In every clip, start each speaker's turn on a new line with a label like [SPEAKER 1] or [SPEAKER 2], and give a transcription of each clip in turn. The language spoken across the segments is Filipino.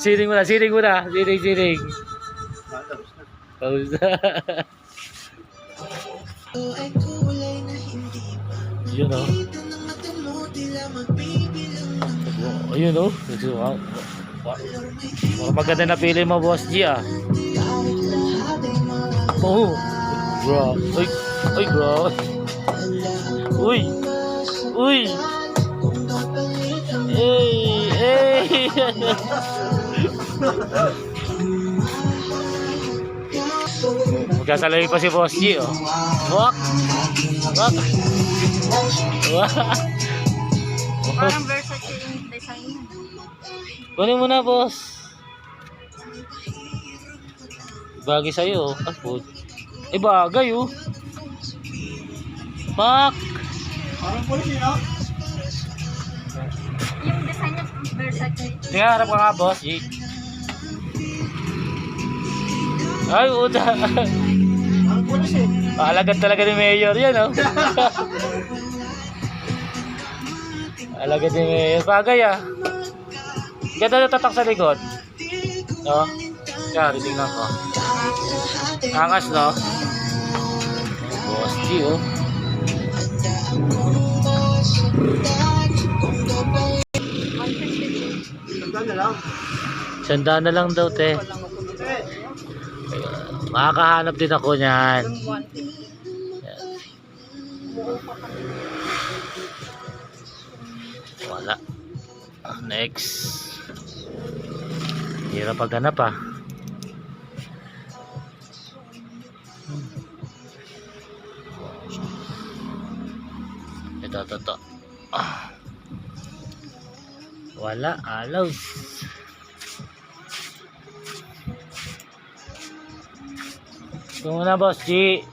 [SPEAKER 1] Siring mo na, siring mo na. Siring, siring. Tapos na. Yun o. Ayun o. Maganda na pili mo, Boss G ah. Oh. Bro. Uy. Uy, bro. Uy. Uy. Hey. Hey. Magkasalamin pa si Boss G oh. Wak. Wak. Wak.
[SPEAKER 2] Parang versatile yung design.
[SPEAKER 1] Kunin mo na, boss. Bagay sa'yo. Ah, food. Eh, bagay, oh. Pak!
[SPEAKER 3] Parang pulis yun,
[SPEAKER 2] Yung design niya versatile.
[SPEAKER 1] Tingnan, harap ka nga, boss. Ay, uda.
[SPEAKER 3] Parang pulis eh.
[SPEAKER 1] Alagad talaga ni Mayor yan, oh. Alagad ni Mayor. Bagay, ah. Ganda na tatak sa likod. No? Kaya, titingnan ko. Angas, no? Boss G, oh.
[SPEAKER 3] Sandaan na lang.
[SPEAKER 1] Sandaan na lang daw, te. Makakahanap din ako niyan. Wala. Next. Hirap paghanap ah. Ito. Ah. Wala, alaw. Ito muna, Boss G.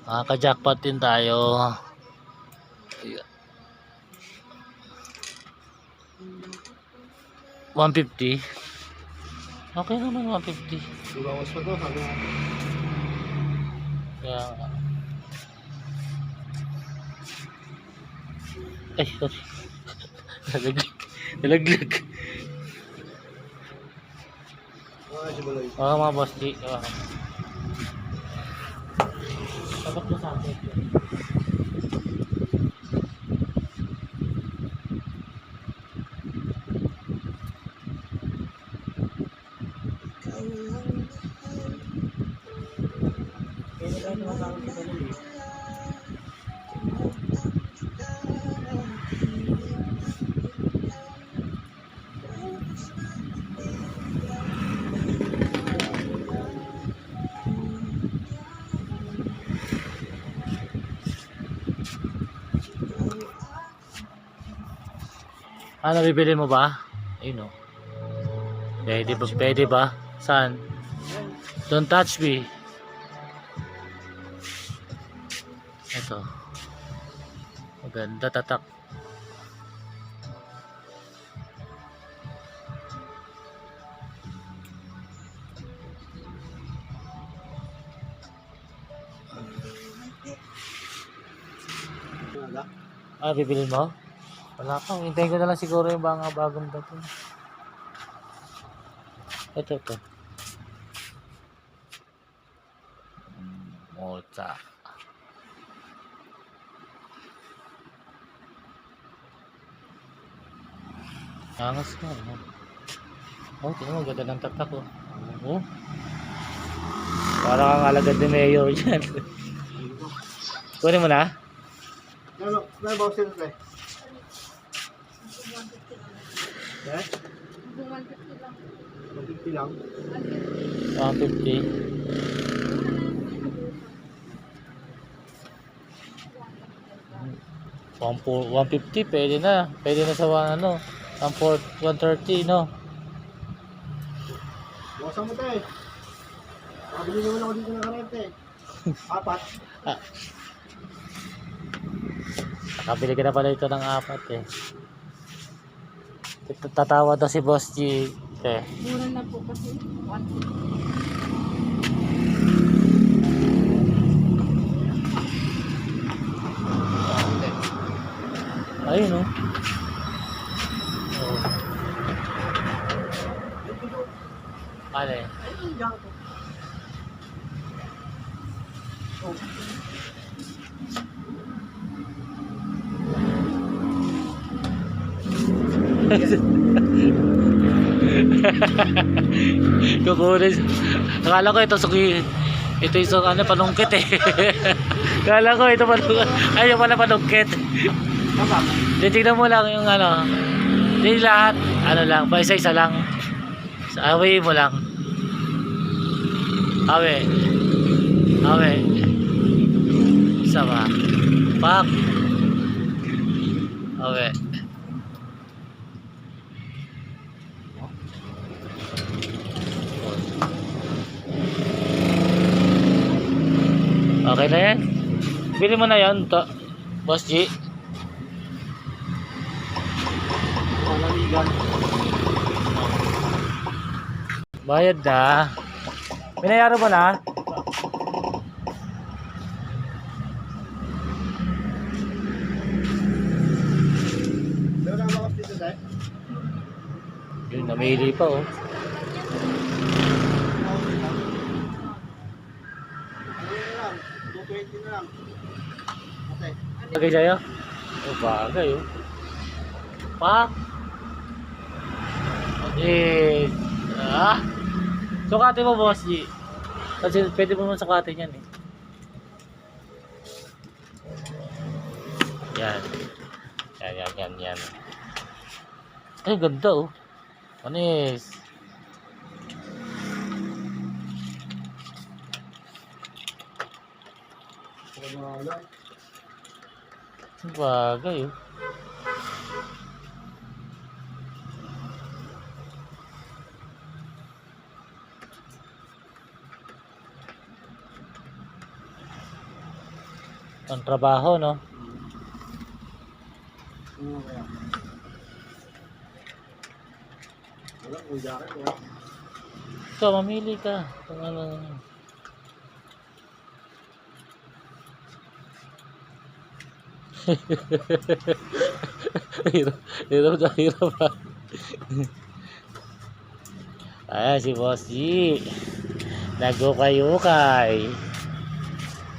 [SPEAKER 1] Makaka-jackpot din tayo. Ayan. 150. Okay naman 150.
[SPEAKER 3] Ibawas pa to, sabi nga.
[SPEAKER 1] Kaya nga. Ay, sorry. Nalaglag. Mga Boss G. Sabat mo sa akin. Ano, bibili mo ba? Ayun o. Pwede ba? Saan? Don't touch me. Ito. Maganda tatak. Ah, bibili mo? Wala kang, hintayin ko na lang siguro yung mga bagong dating. Ito. Mocha. Angas ka, no? Oh, tingnan mo, ganda ng tatak ko. Oh. Parang ang alagad ni Mayor dyan. Kunin mo na?
[SPEAKER 3] Ano ba sila tayo? Eh? 150 lang.
[SPEAKER 1] 150. 150 pwede na sa 130 no.
[SPEAKER 3] Bukasan mo tayo. Nakabili naman ako dito ng karente. 4.
[SPEAKER 1] Nakabili ka na pala ito ng 4 eh. Tatawa daw si Boss G eh.
[SPEAKER 2] Mura na po kasi. 150.
[SPEAKER 1] Ayun, oh. Oh. Ano eh?
[SPEAKER 3] Ayun, diyan ko. Oh.
[SPEAKER 1] Kukunin. Akala ko ito suki. Ito yung ano, panungkit eh. Akala ko ito panungkit. Ay, yung pala panungkit.
[SPEAKER 3] Baba.
[SPEAKER 1] Titignan mo lang yung ano. Hindi lahat. Ano lang, pa isa-isa lang. Away mo lang. Awe. Awe. Isa ba? Pak. Awe. Okay na yan. Bili mo na yan, to, Boss G.
[SPEAKER 3] Malamigan.
[SPEAKER 1] Bayad na. Pinayaro mo na?
[SPEAKER 3] Meron na mga dito dahil.
[SPEAKER 1] Yun, namili pa oh.
[SPEAKER 3] Ano na lang? 220 na lang. Okay.
[SPEAKER 1] Bagay sa'yo? Oh, bagay oh. Pa? Eh, sukatin mo, Boss G. Kasi pwede mo naman sukatin yan eh. Yan. Yan. Ay, ganda oh. Anis. Bagay oh. Ang trabaho, no?
[SPEAKER 3] Ano kaya? Wala, kung jacket wala.
[SPEAKER 1] Ikaw, mamili ka. Kung ano. Hirap ba? Ayan si Boss G. Nagukay-ukay.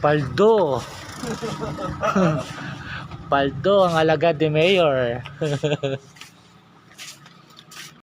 [SPEAKER 1] Paldo. Paldo ang alagad ni Mayor.